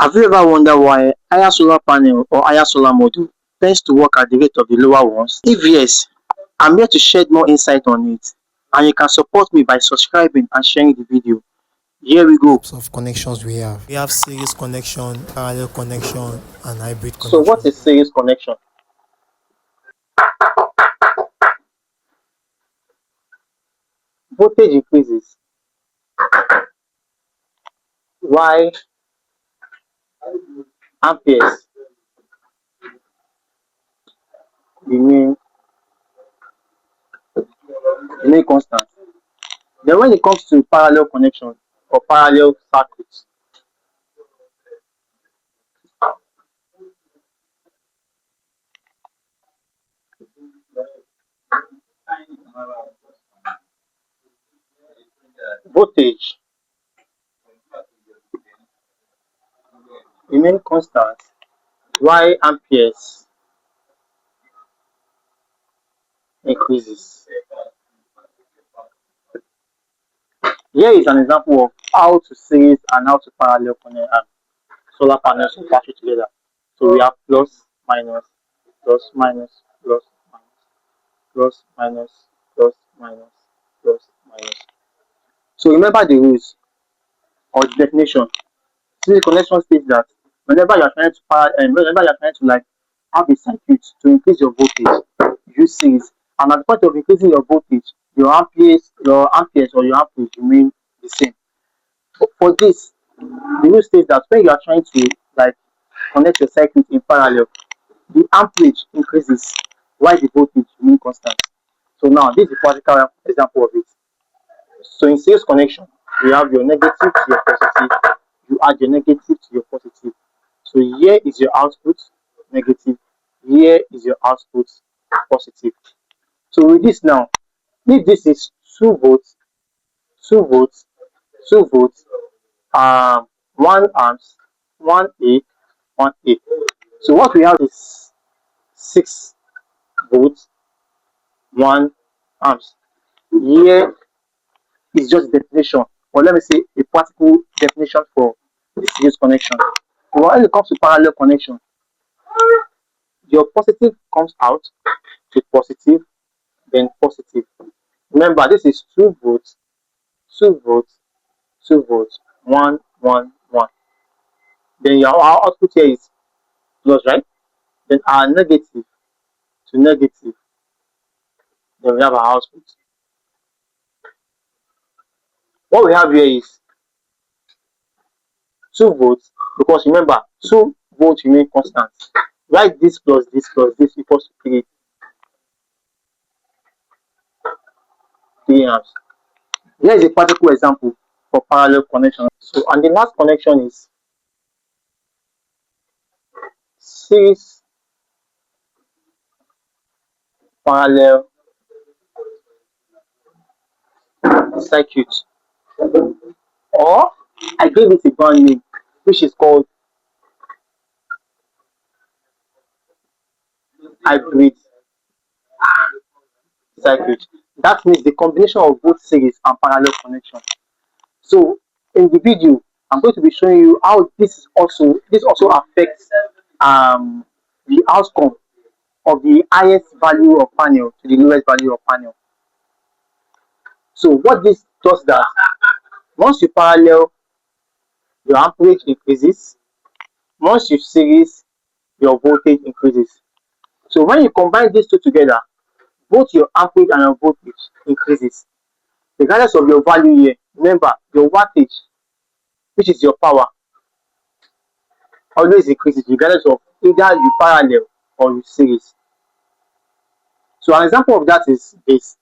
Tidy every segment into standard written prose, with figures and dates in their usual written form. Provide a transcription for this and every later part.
Have you ever wondered why higher solar panel or higher solar module tends to work at the rate of the lower ones? If yes, I'm here to shed more insight on it, and you can support me by subscribing and sharing the video. Here we go. Types of connections we have. We have series connection, parallel connection, and hybrid So, what connection. is series connection? Voltage increases while amperes remain remain constant. Then, when it comes to parallel connection or parallel circuits, voltage remain constant while amperes increases. Here is an example of how to series and how to parallel connect solar panels and battery together. So we have plus, minus, plus, minus, plus, minus, plus, minus, plus, minus, plus, minus. So remember the rules or the definition. Series connection states that whenever you are trying to like have a circuit to increase your voltage, use series. And at the point of increasing your voltage, your amperes or your amperage remain the same. For this, the rule states that when you are trying to like connect your circuit in parallel, the amperage increases while the voltage remain constant. So now this is a practical example of it. So in series connection, you have your negative to your positive, you add your negative to your positive. So here is your output negative, here is your output positive. So with this now, if this is 2 volts, 2 volts, 2 volts, 1 amps, 1 A, 1 A. So what we have is 6 volts, 1 amps. Here is just definition, or let me say a practical definition for the series connection. So when it comes to parallel connection, your positive comes out to positive, then positive. Remember, this is 2 volts, 2 volts, 2 volts, 1, 1, 1. Then your our output here is plus, right? Then our negative to negative, then we have our output. What we have here is 2 volts, because remember 2 volts remain constant. Write this plus this equals to 3 amps. Here is a practical example for parallel connection. So and the last connection is series parallel circuit, or I gave it a brand name which is called hybrid circuit. That means the combination of both series and parallel connection. So in the video, I'm going to be showing you how this also affects um, the outcome of the highest value of panel to the lowest value of panel. So what this does that once you parallel, your amperage increases. Once you series, your voltage increases. So when you combine these two together, both your amperage and your voltage increases. Regardless of your value here, remember your wattage, which is your power, always increases regardless of either you parallel or you series. So an example of that is this.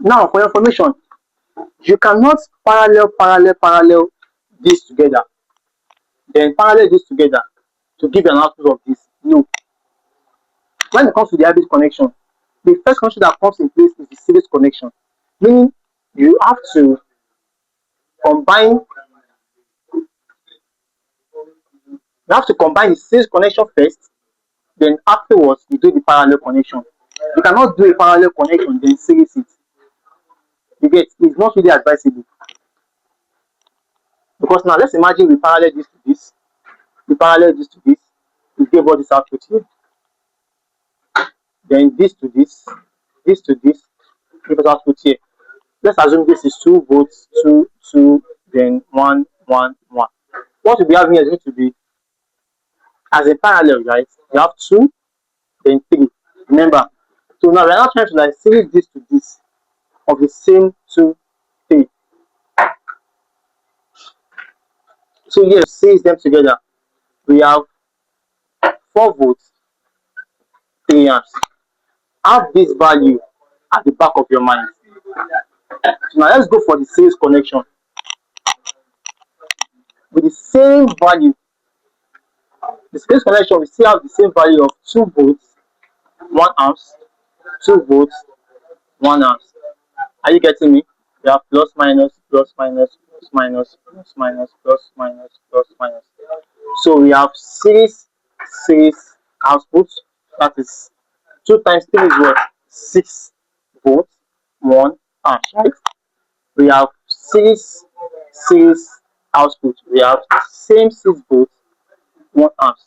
Now for your information, you cannot parallel this together, then parallel this together to give an output of this. No. When it comes to the hybrid connection, the first connection that comes in place is the series connection. Meaning you have to combine the series connection first, then afterwards you do the parallel connection. You cannot do a parallel connection then series it. You get, it's not really advisable, because now let's imagine we parallel this to this, we parallel this to this, we give all this output here, then this to this, give us output here. Let's assume this is 2 volts, 2, then 1, 1, 1. What we'll be having here is going to be as a parallel, right? You have 2, then 3. Remember, so now we're not trying to like series this to this of the same 2, 3. So here, series them together. We have 4 volts, 3 amps. Have this value at the back of your mind. So now let's go for the series connection with the same value. The series connection we still have the same value of 2 volts, 1 amps, 2 volts, 1 amps. Are you getting me? We have plus minus, plus minus, plus minus, plus minus, plus minus, plus minus. So we have series output. That is 2 times 3 is what? 6 volts, 1 amp, right? We have series output. We have the same 6 volts, 1 amps.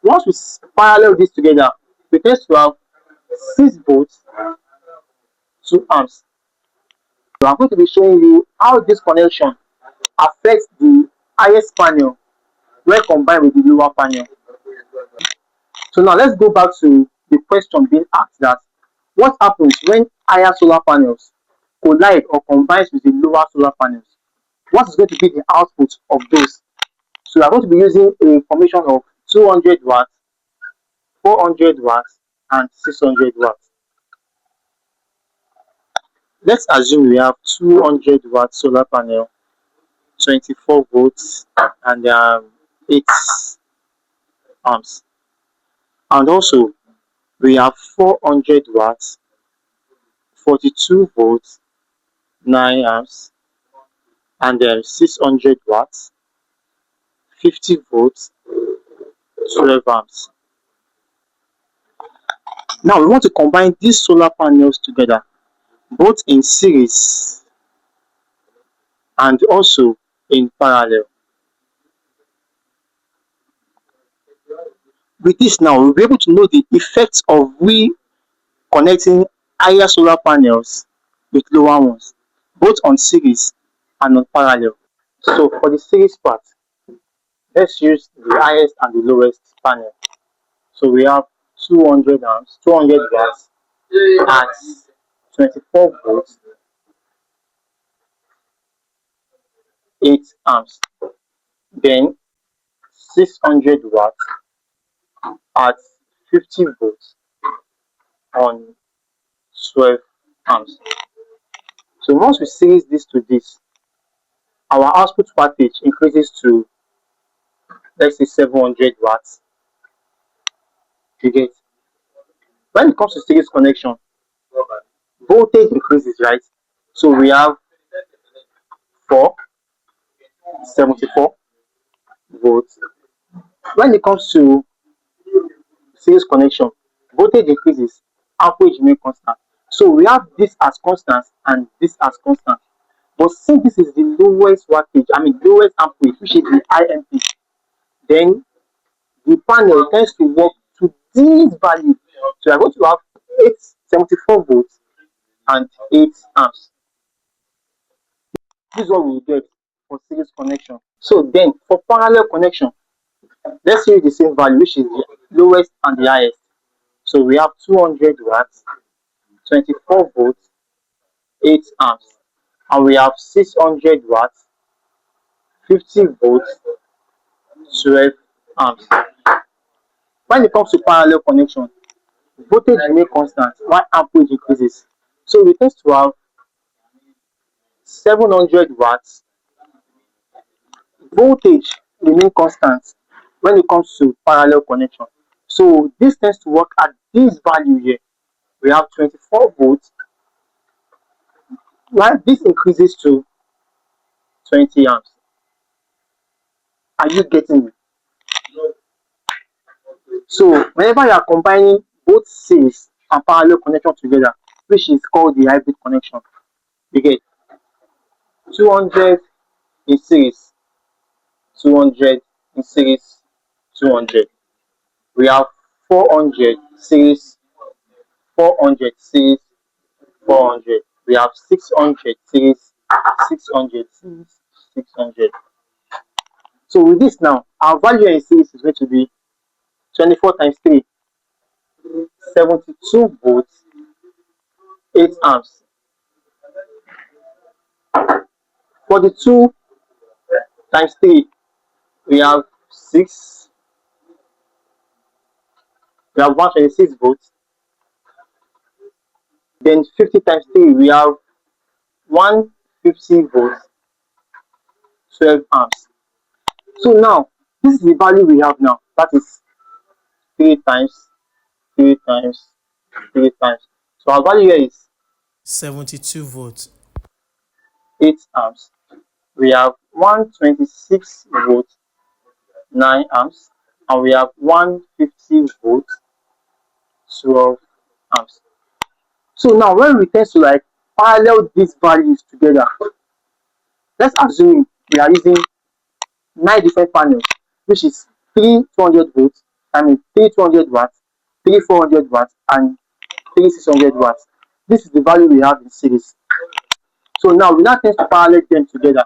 Once we parallel this together, we tend to have 6 volts, 2 amps. So I'm going to be showing you how this connection affects the highest panel when combined with the lower panel. So now let's go back to the question being asked, that what happens when higher solar panels collide or combines with the lower solar panels? What is going to be the output of those? So we are going to be using a formation of 200 watts, 400 watts, and 600 watts. Let's assume we have 200 watt solar panel, 24 volts, and 8 amps. And also, we have 400 watts, 42 volts, 9 amps, and then 600 watts, 50 volts, 12 amps. Now we want to combine these solar panels together, both in series and also in parallel. With this now, we'll be able to know the effects of we connecting higher solar panels with lower ones, both on series and on parallel. So for the series part, let's use the highest and the lowest panel. So we have 200 amps, 200 watts at 24 volts, 8 amps. Then 600 watts at 50 volts on 12 amps. So once we series this to this, our output wattage increases to, let's say, 700 watts. You get, when it comes to series connection, voltage increases, right? So we have 474 volts. When it comes to series connection, voltage increases, amperage remain constant. So we have this as constant and this as constant. But since this is the lowest wattage, I mean lowest amperage, which is the IMP, then the panel tends to work to this value. So we are going to have 874 volts and 8 amps. This is what we get for series connection. So then for parallel connection, let's use the same value, which is the lowest and the highest. So we have 200 watts, 24 volts, 8 amps. And we have 600 watts, 50 volts, 12 amps. When it comes to parallel connection, voltage remains constant while amperage increases. So we tend to have 700 watts, voltage remain constant when it comes to parallel connection. So this tends to work at this value here. We have 24 volts, while this increases to 20 amps. Are you getting me? So whenever you are combining both series and parallel connection together, which is called the hybrid connection. We get 200 in series, 200 in series, 200. We have 400 series, 400 series, 400. We have 600 series, 600 series, 600. So with this now, our value in series is going to be 24 times 3, 72 volts, 8 amps. For the 2 times 3, we have 6, we have 126 volts. Then 50 times 3, we have 150 volts, 12 amps. So now, this is the value we have now. That is 3 times, 3 times, 3 times. So our value here is 72 volts. 8 amps. We have 126 volts, 9 amps. And we have 150 volts, 12 amps. So now when we tend to like parallel these values together, let's assume we are using 9 different panels, which is 3 200 volts, I mean 3 200 watts, 3 400 watts, and 3 600 watts. This is the value we have in series. So now we now tend to parallel them together.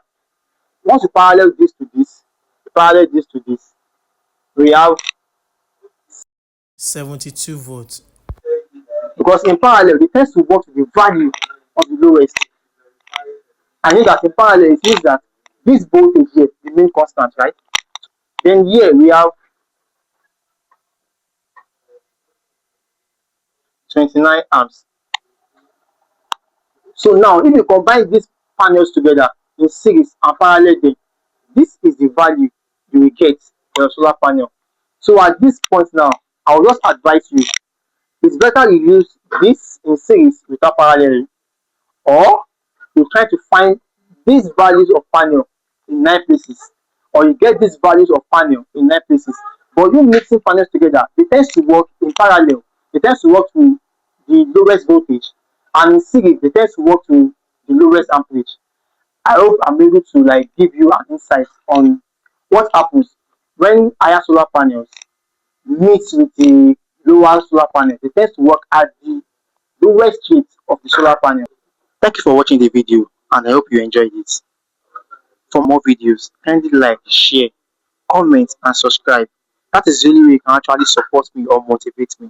Once you parallel this to this, parallel this to this, we have, 72 volts. because in parallel they tend to work with the value of the lowest. I know that in parallel it means that this voltage here remain constant, right? Then here we have 29 amps. So now if you combine these panels together in series and parallel them, this is the value you will get for your solar panel. So at this point now, I will just advise you, it's better you use this in series without paralleling, or you try to find these values of panel in 9 places, or you get these values of panel in 9 places. But you mixing panels together, it tends to work in parallel. It tends to work to the lowest voltage, and in series, it tends to work to the lowest amperage. I hope I'm able to like give you an insight on what happens when higher solar panels meet with the lower solar panel. It tends to work at the lowest rate of the solar panel. Thank you for watching the video, and I hope you enjoyed it. For more videos, kindly like, share, comment and subscribe. That is the only way you can actually support me or motivate me.